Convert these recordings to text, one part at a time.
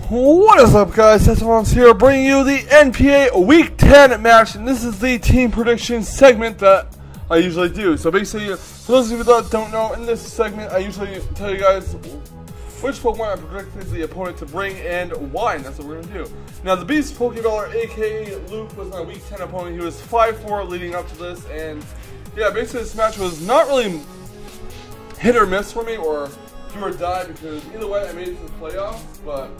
What is up, guys? That's here bringing you the NPA Week 10 match, and this is the team prediction segment that I usually do. So basically, for those of you that don't know, in this segment I usually tell you guys which Pokemon I predicted the opponent to bring and why, and that's what we're going to do. Now, the Beast Pokeballer, aka Luke, was my Week 10 opponent. He was 5-4 leading up to this, and yeah, basically this match was not really hit or miss for me, or do or die, because either way I made it to the playoffs, but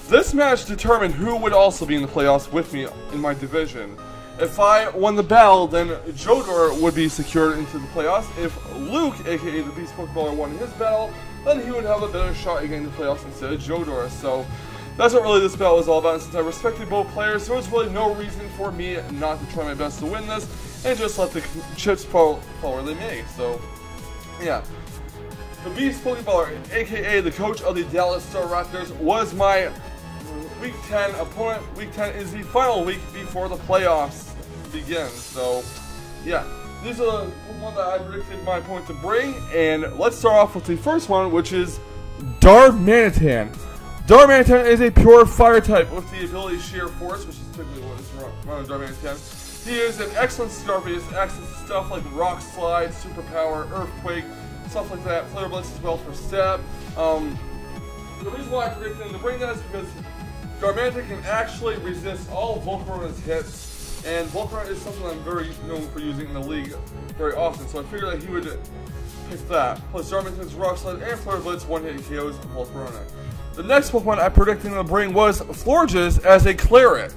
this match determined who would also be in the playoffs with me in my division. If I won the battle, then Jodor would be secured into the playoffs. If Luke, aka the Beast Pokeballer, won his battle, then he would have a better shot at getting the playoffs instead of Jodor. So that's what really this battle was all about. And since I respected both players, there was really no reason for me not to try my best to win this and just let the chips fall where they may. So yeah. The Beast Pokeballer, aka the coach of the Dallas Staraptors, was my Week 10 opponent. Week 10 is the final week before the playoffs begin. So, yeah. These are the ones that I predicted my opponent to bring. And let's start off with the first one, which is Darmanitan. Darmanitan is a pure fire type with the ability Sheer Force, which is typically what is wrong with Darmanitan. He is an excellent Starfy. He has access to stuff like Rock Slide, Superpower, Earthquake, stuff like that. Flare Blitz as well for stab. The reason why I predicted him to bring that is because Darmanitan can actually resist all Volcarona's hits, and Volcarona is something I'm very known for using in the league very often, so I figured that he would pick that. Plus Darmanitan's Rock Slide and Flare Blitz one-hit KOs Volcarona. The next Pokemon I predicted him to bring was Raichus as a Claret.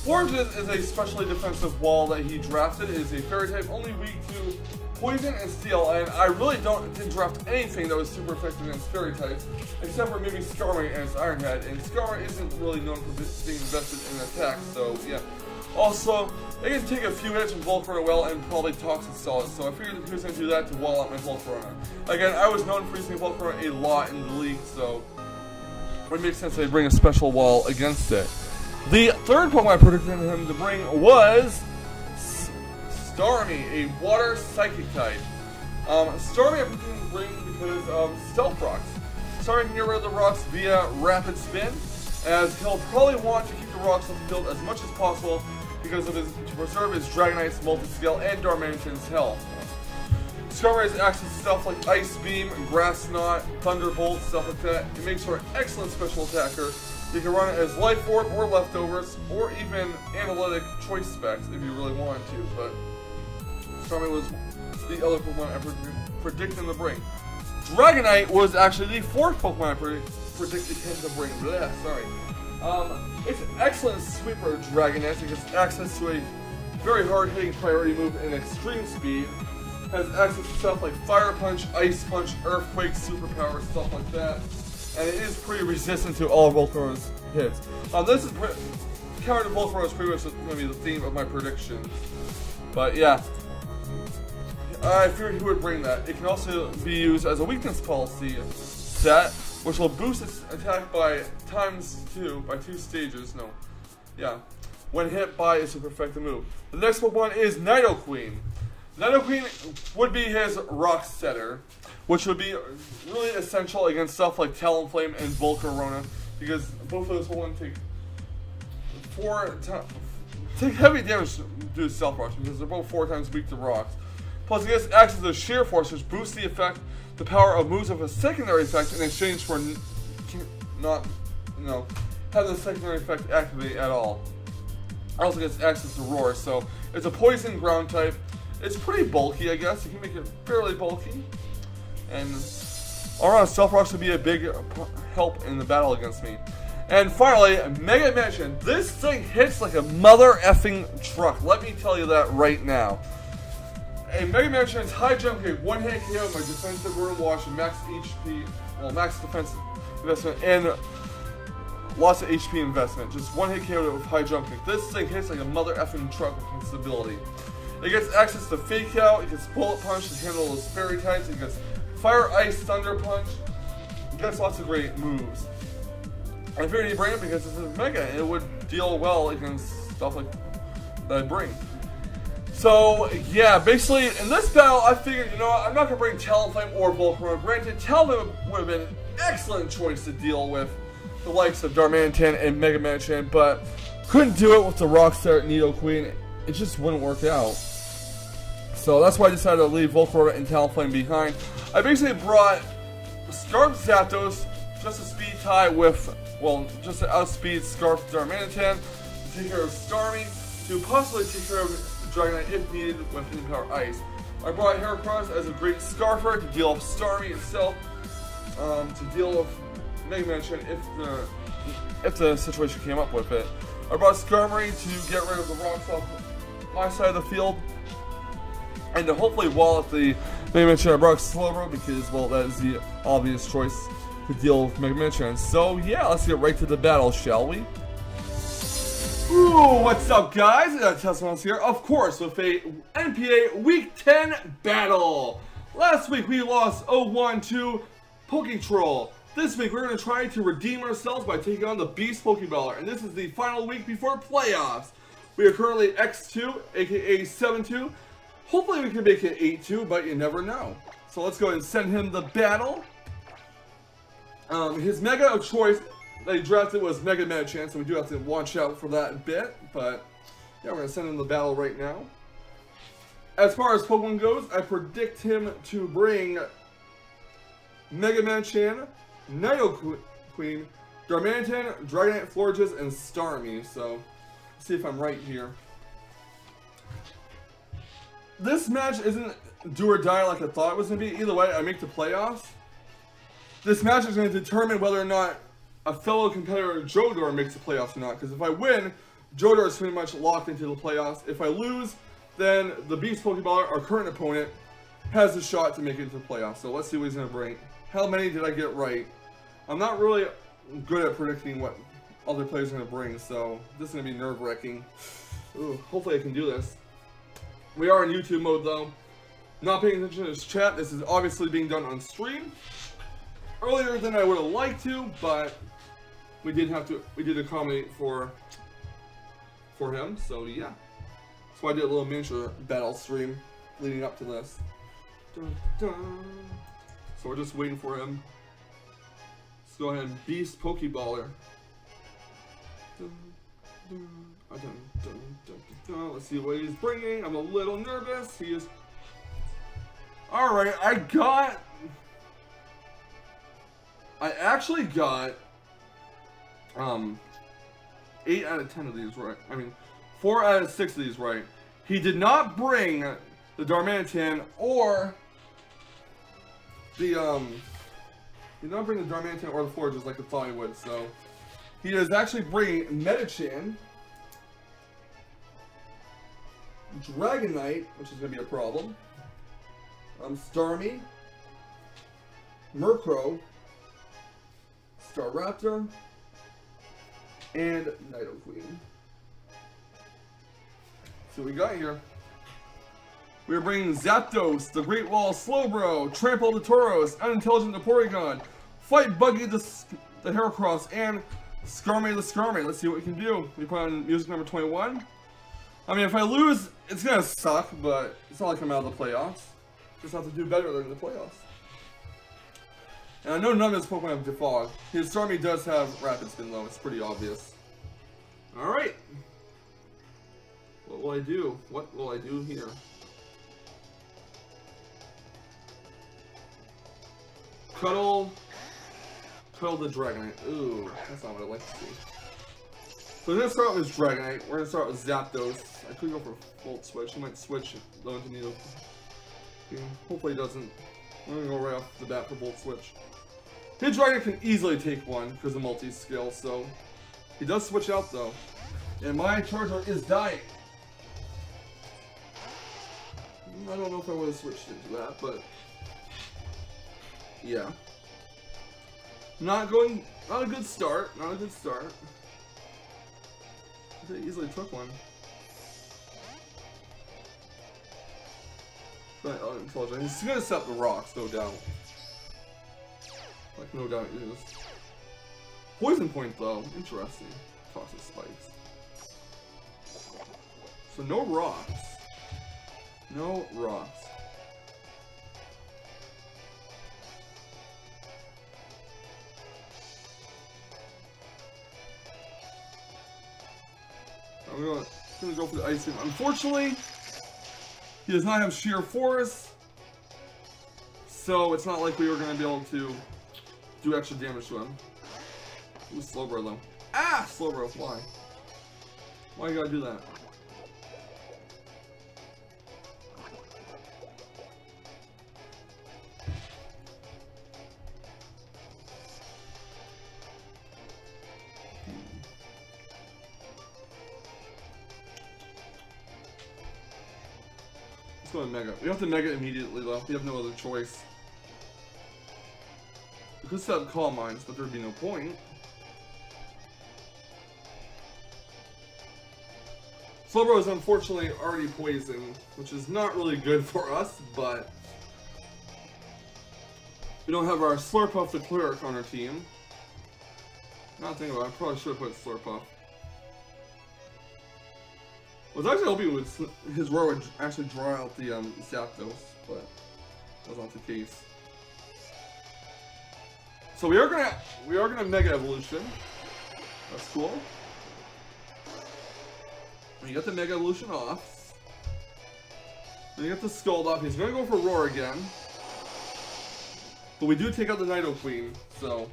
Raichus is a specially defensive wall that he drafted. It is a fairy type, only weak to Poison and Steel, and I really didn't draft anything that was super effective against fairy types, except for maybe Skarmory and its Iron Head, and Skarmory isn't really known for being invested in attack, so yeah. Also, it can take a few hits from Volcarona well and probably Toxic Solid, so I figured he was going to do that to wall out my Volcarona. Again, I was known for using Volcarona a lot in the league, so it would make sense that I bring a special wall against it. The third Pokemon I predicted him to bring was Starmie, a water psychic type. Starmie I predicted him to bring because of Stealth Rocks. Starmie can get rid of the rocks via Rapid Spin, as he'll probably want to keep the rocks on the field as much as possible because of to preserve his Dragonite's multi-scale and Darmanitan's health. Starmie has access to stuff like Ice Beam, Grass Knot, Thunderbolt, stuff like that. It makes her an excellent special attacker. You can run it as Life Orb or Leftovers, or even Analytic Choice Specs if you really wanted to, but Starmie was the other Pokemon I predicted him to bring. Dragonite was actually the fourth Pokemon I predicted him to bring. Blech, sorry. It's an excellent sweeper Dragonite. It gets access to a very hard-hitting priority move and extreme speed. Has access to stuff like Fire Punch, Ice Punch, Earthquake, Superpower, stuff like that. And it is pretty resistant to all of Volcarona's hits. This is counter to Volcarona's pretty much going to be the theme of my predictions. But yeah, I figured he would bring that. It can also be used as a weakness policy set, which will boost its attack by ×2, by 2 stages. No, yeah, when hit by a super effective move. The next Pokemon is Nidoqueen. Nidoqueen would be his Rock Setter, which would be really essential against stuff like Talonflame and Volcarona, because both of those will take heavy damage due to Stealth Rocks, because they're both 4 times weak to rocks. Plus, it gets access to Sheer Force, which boosts the power of moves of a secondary effect in exchange for not, have the secondary effect activate at all. It also gets access to Roar, so it's a poison ground type. It's pretty bulky, I guess. You can make it fairly bulky. And all around, Stealth Rocks would be a big help in the battle against me. And finally, Mega Mansion. This thing hits like a mother effing truck. Let me tell you that right now. A Mega Mansion's high jump kick, one-hit KO, my defensive room wash, and max HP, well, max defensive investment, and lots of HP investment. Just one-hit KO with high jump kick. This thing hits like a mother effing truck with its ability. It gets access to Fake Out, it gets Bullet Punch to handle those fairy types, it gets Fire, Ice, Thunder Punch. It gets lots of great moves. I figured he'd bring it because it's a Mega, and it would deal well against stuff like that I bring. So, yeah, basically, in this battle, I figured, you know what, I'm not going to bring Talonflame or Volcarona. Granted, Talonflame would have been an excellent choice to deal with the likes of Darmanitan and Mega Mansion, but couldn't do it with the Rockstar Nidoqueen. It just wouldn't work out. So that's why I decided to leave Volcarona and Talonflame behind. I basically brought Scarf Zapdos, just a speed tie with, well, just an outspeed Scarf Darmanitan to take care of Starmie, to possibly take care of Dragonite if needed with Power Ice. I brought Heracross as a great Scarfer to deal with Starmie itself, to deal with Mega Mansion if the situation came up with it. I brought Skarmory to get rid of the rocks off my side of the field, and to hopefully wall up the Mega Mansion. I brought Slowbro because, well, that is the obvious choice to deal with Mega Mansion. So yeah, let's get right to the battle, shall we? Ooh, what's up, guys? Tesla here, of course, with a NPA Week 10 battle. Last week we lost 0-1 to Poketroll. This week we're going to try to redeem ourselves by taking on the Beast Pokeballer, and this is the final week before playoffs. We are currently X2, aka 7-2. Hopefully we can make it 8-2, but you never know. So let's go ahead and send him the battle. His Mega of choice that he drafted was Mega Medichance, so we do have to watch out for that a bit, but yeah, we're going to send him the battle right now. As far as Pokemon goes, I predict him to bring Mega Mansion, Nidoqueen, Darmanitan, Dragonite, Florges, and Starmie, so let's see if I'm right here. This match isn't do or die like I thought it was going to be. Either way, I make the playoffs. This match is going to determine whether or not a fellow competitor, Jodor, makes the playoffs or not. Because if I win, Jodor is pretty much locked into the playoffs. If I lose, then the Beast Pokeballer, our current opponent, has a shot to make it into the playoffs. So let's see what he's going to bring. How many did I get right? I'm not really good at predicting what other players are going to bring, so this is going to be nerve-wracking. Hopefully I can do this. We are in YouTube mode, though. Not paying attention to this chat. This is obviously being done on stream. Earlier than I would have liked to, but we did accommodate for him, so yeah. So I did a little miniature battle stream leading up to this. Dun, dun. So we're just waiting for him. Let's go ahead and Beast Pokeballer. Dun, dun, dun, dun, dun, dun. Let's see what he's bringing. I'm a little nervous. He is. Alright, I actually got 8 out of 10 of these right. I mean, 4 out of 6 of these right. He did not bring the Darmanitan or the he did not bring the Darmanitan or the Florges like I thought he would. So he is actually bringing Medicham, Dragonite, which is going to be a problem. Starmie, Murkrow, Staraptor, and Nidoqueen. So we got here. We're bringing Zapdos, the Great Wall, Slowbro, Trample the Tauros, Unintelligent the Porygon, Fight Buggy the Heracross, and Skarmory the Skarmory. Let's see what we can do. We put on music number 21. I mean, if I lose, it's gonna suck, but it's not like I'm out of the playoffs. Just have to do better than the playoffs. And I know none of his Pokemon have Defog. His Starmie does have Rapid Spin though, it's pretty obvious. Alright. What will I do? What will I do here? Cuddle the Dragonite. Ooh, that's not what I like to see. So we're gonna start with Dragonite. We're gonna start with Zapdos. I could go for Volt Switch. He might switch though into Nido. Hopefully he doesn't. I'm gonna go right off the bat for Volt Switch. His Dragonite can easily take one because of multi-skill, so he does switch out though. And my Charizard is dying. I don't know if I would have switched into that, but yeah. Not a good start. Not a good start. I easily took one. But unintelligent. He's gonna set the rocks, no doubt. Like, no doubt it is. Poison Point, though. Interesting. Toxic Spikes. So, no rocks. No rocks. I'm gonna go for the Ice Beam. Unfortunately, he does not have Sheer Force, so it's not like we were gonna be able to do extra damage to him. Ooh, Slowbro though. Ah! Slowbro, why? Why you gotta do that? Let's go to Mega. We have to Mega immediately though. We have no other choice. We could set up Calm Mines, but there'd be no point. Slowbro is unfortunately already poisoned, which is not really good for us, but we don't have our Slurpuff the Cleric on our team. Not thinking about it, I probably should have put Slurpuff. I was actually hoping his roar would actually draw out the Zapdos, but that was not the case. So we are gonna Mega Evolution. That's cool. We got the Mega Evolution off. Then you get the Scald off. He's gonna go for Roar again. But we do take out the Nidoqueen, so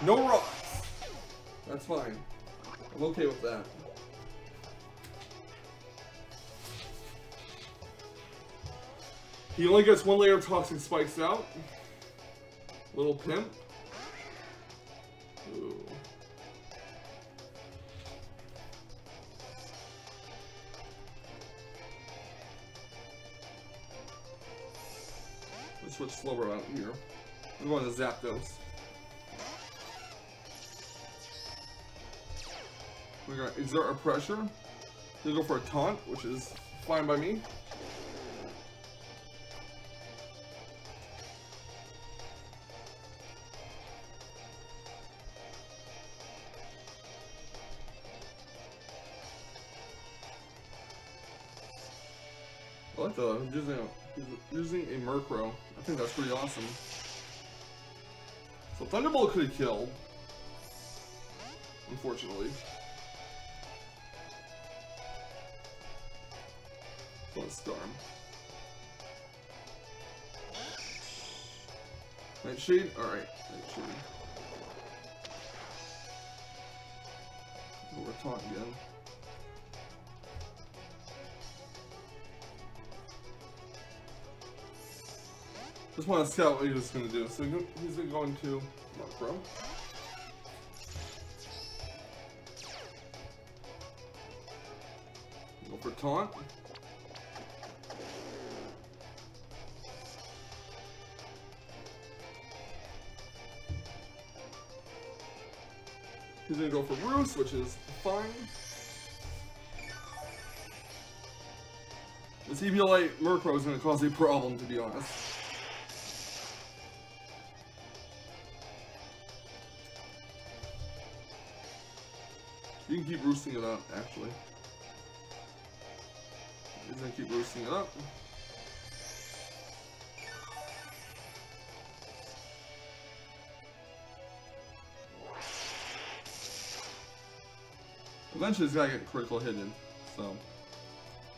no rocks. That's fine. I'm okay with that. He only gets one layer of Toxic Spikes out. Little pimp. Ooh. Let's switch Slowbro out here. I'm going to Zapdos. We're going to exert our pressure. We'll go for a taunt, which is fine by me. I like that. Using a Murkrow. I think that's pretty awesome. So Thunderbolt could have killed. Unfortunately. Let's Storm. Nightshade? Alright, Nightshade. Oh, we're taunt again. Just want to scout what he was going to do. So he's going to go into Murkrow. Go for taunt. He's going to go for Roost, which is fine. This EVLite Murkrow is going to cause a problem, to be honest. You can keep roosting it up, actually. He's gonna keep roosting it up. Eventually, he's gotta get critical hidden, so.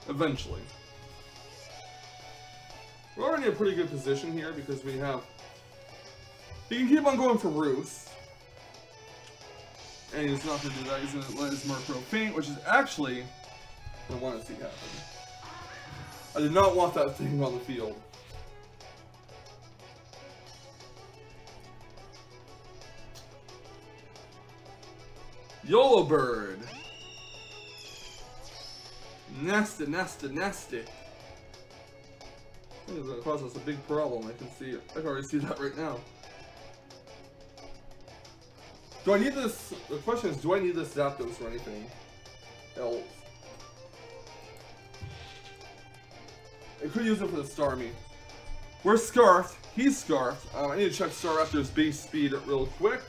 Eventually. We're already in a pretty good position here because we have. He can keep on going for Roost. And he's not going to do that, he's going to let his Murkrow faint, which is actually what I want to see happen. I did not want that thing on the field. YOLO Bird! Nasty, nasty, nasty. I think it's going to cause us a big problem, I can see it. I can already see that right now. Do I need this? The question is, do I need this Zapdos for anything else? I could use it for the Starmie. We're Scarfed. He's Scarfed. I need to check Staraptor's base speed real quick.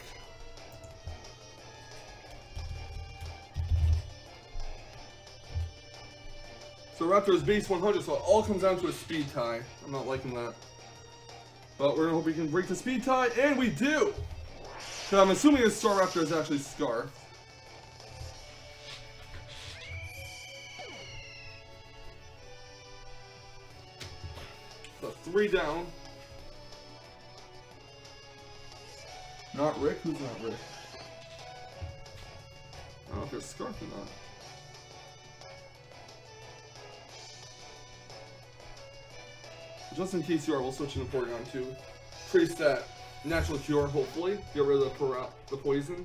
So Raptor's base 100, so it all comes down to a speed tie. I'm not liking that. But we're gonna hope we can break the speed tie, and we do! So I'm assuming this Staraptor is actually Scarfed. 3 down. Not Rick? Who's not Rick? I don't know if it's Scarf or not. Just in case you are, we'll switch into Porygon to trace that natural cure, hopefully. Get rid of the poison.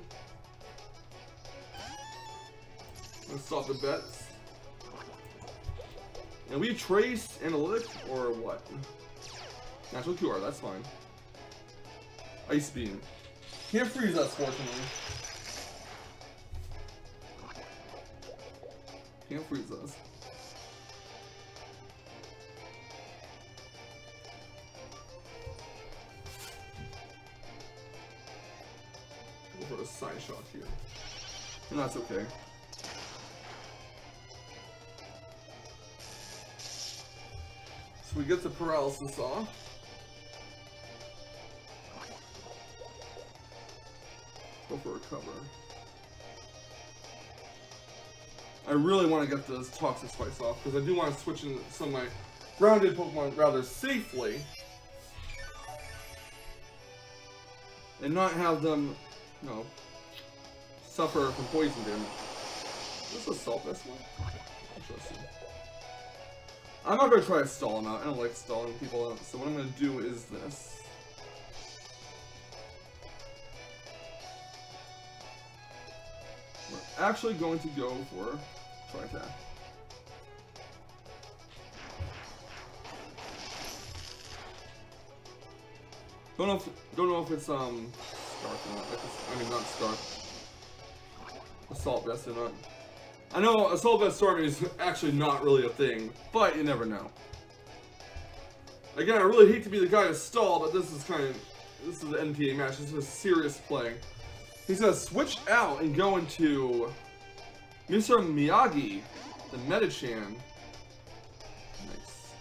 Let's stop the bets. And we trace analytic or what? Natural cure, that's fine. Ice beam. Can't freeze us, fortunately. Can't freeze us. Go for a side shot here. And that's okay. So we get the paralysis off. Go for a cover. I really want to get this Toxic Spice off because I do want to switch in some of my grounded Pokemon rather safely and not have them, you know, suffer from poison damage. Is this Assault Vest one? Interesting. I'm not going to try to stall him out. I don't like stalling people out. So what I'm going to do is this. We're actually going to go for Tri-Attack. Don't know if it's Scarf or not. I mean, not Scarf. Assault Vest or not. I know Assault Vest Stormy is actually not really a thing, but you never know. Again, I really hate to be the guy to stall, but this is an NPA match. This is a serious play. He's gonna switch out and go into Mr. Miyagi, the Metachan. Nice.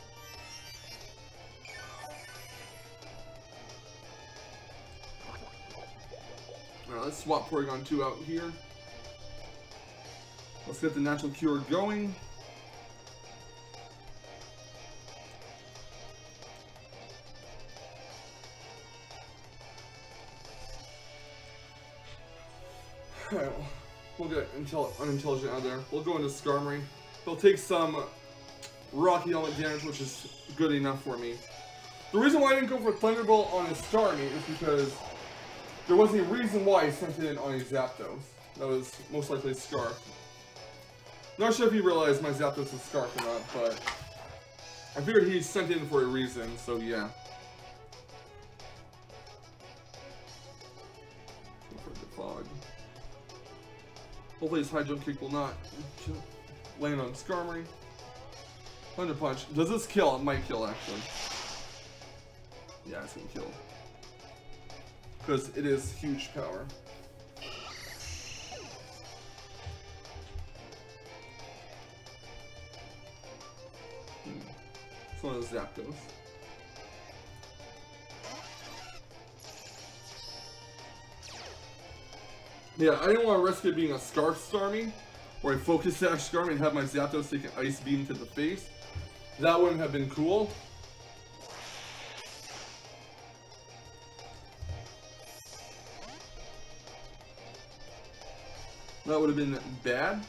Alright, let's swap Porygon 2 out here. Let's get the natural cure going. Alright, we'll get unintelligent out of there. We'll go into Skarmory. He'll take some Rocky Element damage, which is good enough for me. The reason why I didn't go for Thunderbolt on his Starmie is because there wasn't a reason why I sent it in on his Zapdos. That was most likely Scarf. Not sure if he realized my Zapdos is Scarf or not, but I figured he sent it in for a reason, so yeah. Go for the Fog. Hopefully his high jump kick will not land on Skarmory. Thunder Punch. Does this kill? It might kill, actually. Yeah, it's gonna kill. Because it is huge power. It's one of the Zapdos. Yeah, I didn't want to risk it being a Scarf Starmie, where I Focus Sash Skarmory and have my Zapdos take an Ice Beam to the face. That wouldn't have been cool. That would have been bad.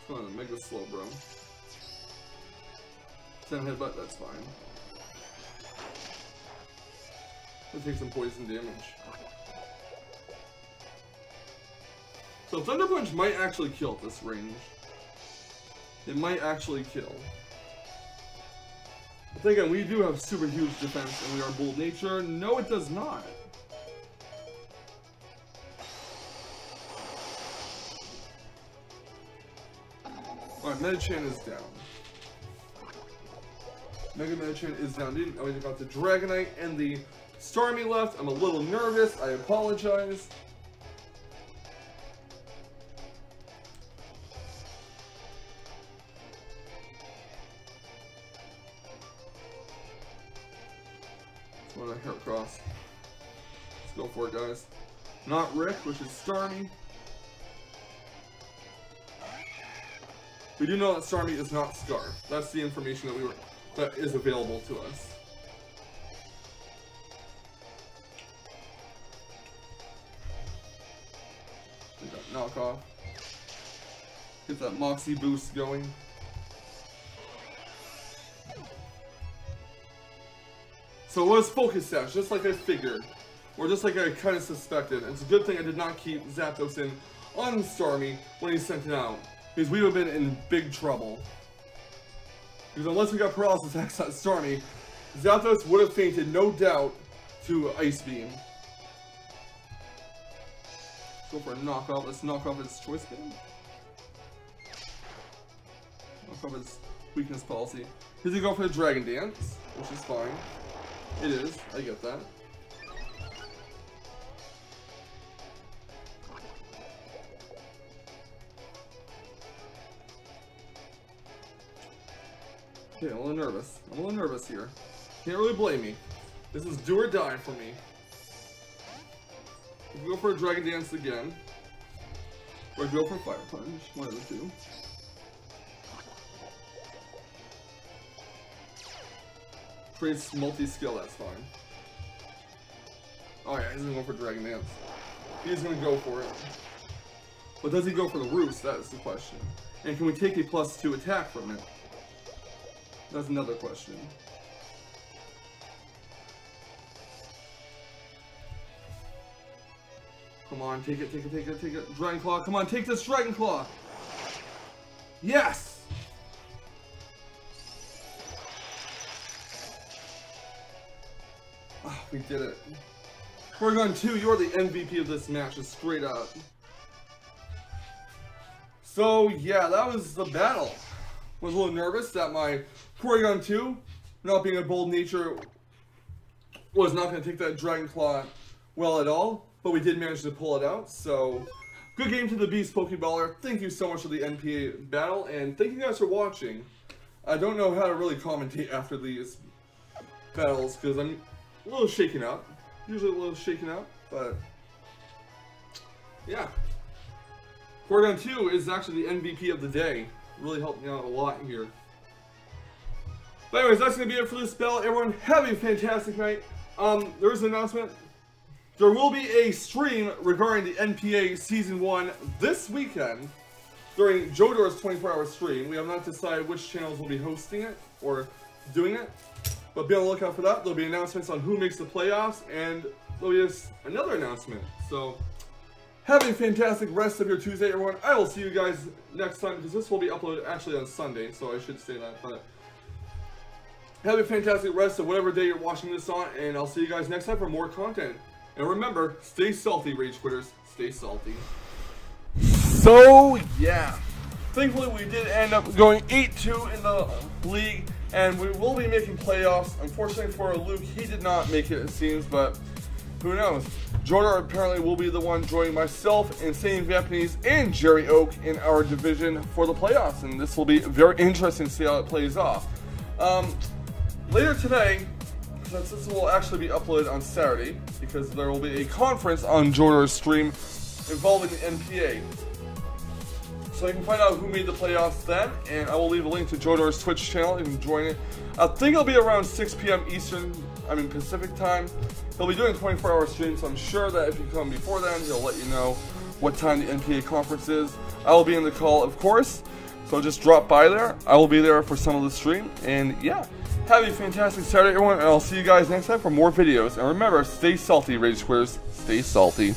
Come on, Mega Slow, bro. 10 headbutt, that's fine. We'll take some poison damage. So Thunder Punch might actually kill at this range. It might actually kill. But then again, we do have super huge defense and we are Bold Nature. No, it does not. Alright, Metachan is down. Mega Metachan is down. Didn't know anything about the Dragonite and the Starmie left. I'm a little nervous. I apologize. Let's go to Heracross. Let's go for it, guys. Not Rick, which is Starmie. We do know that Starmie is not Scarf. That's the information that is available to us. We got knockoff. Get that Moxie boost going. So it was Focus Sash, just like I figured. Or just like I kind of suspected. And it's a good thing I did not keep Zapdos in on Starmie when he sent it out. Because we would have been in big trouble. Because unless we got Paralysis X on Starmie, Zapdos would have fainted, no doubt, to Ice Beam. Let's go for a knockoff. Let's knock off its Choice Band. Knock off its weakness policy. He's gonna go for the Dragon Dance, which is fine. It is, I get that. Okay, I'm a little nervous. I'm a little nervous here. Can't really blame me. This is do or die for me. We go for a Dragon Dance again. Or go for Fire Punch. One of the two. Trace multi-skill, that's fine. Oh yeah, he's gonna go for Dragon Dance. He's gonna go for it. But does he go for the Roost? That is the question. And can we take a +2 attack from it? That's another question. Come on, take it, take it, take it, take it. Dragon Claw, come on, take this Dragon Claw! Yes! Oh, we did it. Porygon 2, you're the MVP of this match, just straight up. So, yeah, that was the battle. Was a little nervous that my Porygon 2, not being a bold nature, was not going to take that Dragon Claw well at all. But we did manage to pull it out, so good game to the Beast Pokeballer. Thank you so much for the NPA battle, and thank you guys for watching. I don't know how to really commentate after these battles, because I'm a little shaken up. Usually a little shaken up, but yeah. Porygon 2 is actually the MVP of the day. Really helped me out a lot here. But anyways, that's going to be it for this battle. Everyone, have a fantastic night. There is an announcement. There will be a stream regarding the NPA Season 1 this weekend during Jodor's 24-hour stream. We have not decided which channels will be hosting it or doing it, but be on the lookout for that. There'll be announcements on who makes the playoffs, and there'll be another announcement. So, have a fantastic rest of your Tuesday, everyone. I will see you guys next time, because this will be uploaded actually on Sunday, so I should say that. But have a fantastic rest of whatever day you're watching this on, and I'll see you guys next time for more content. And remember, stay salty, Rage Quitters. Stay salty. So, yeah. Thankfully, we did end up going 8-2 in the league, and we will be making playoffs. Unfortunately for Luke, he did not make it seems, but who knows. Jordan apparently will be the one joining myself, Insane Japanese, and Jerry Oak in our division for the playoffs, and this will be very interesting to see how it plays off. Later today, since this will actually be uploaded on Saturday, because there will be a conference on Jordan's stream involving the NPA. So you can find out who made the playoffs then, and I will leave a link to Jordan's Twitch channel. You can join it. I think it'll be around 6 p.m. Pacific time. He'll be doing a 24-hour stream, so I'm sure that if you come before then, he'll let you know what time the NPA conference is. I will be in the call, of course, so just drop by there. I will be there for some of the stream, and yeah. Have a fantastic Saturday, everyone, and I'll see you guys next time for more videos. And remember, stay salty, Rage Squares. Stay salty.